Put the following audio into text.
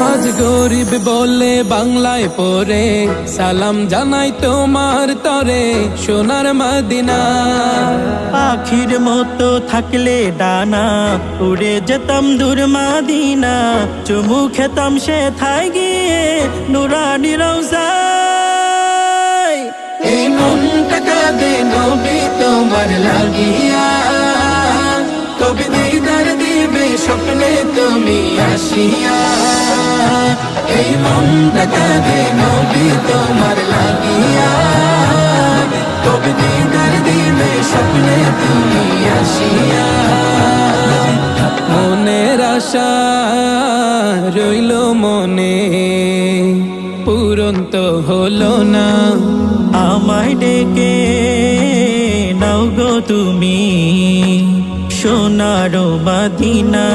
আজ গরিব বলে বাংলায় পড়ে সালাম জানাই তোমার তরে সোনার মদিনা। পাখির মতো থাকলে ডানা উড়ে যেতাম দূর মদিনা, চুমু খেতাম সে থাই গিয়ে নুরানি রওজায়। এই মনটা কাঁদে নবী তোমার লাগিয়া, কবে দিদার দিবে স্বপ্নে তুমি আসিয়া। এই মনটা কাঁদে নবী তোমার লাগিয়া, কবে দিদার দিবে স্বপ্নে তুমি আসিয়া। মনের আশা রইল মনে, পূরণ তো হলো না। আমায় ডেকে নাও গো তুমি সোনার মদিনা।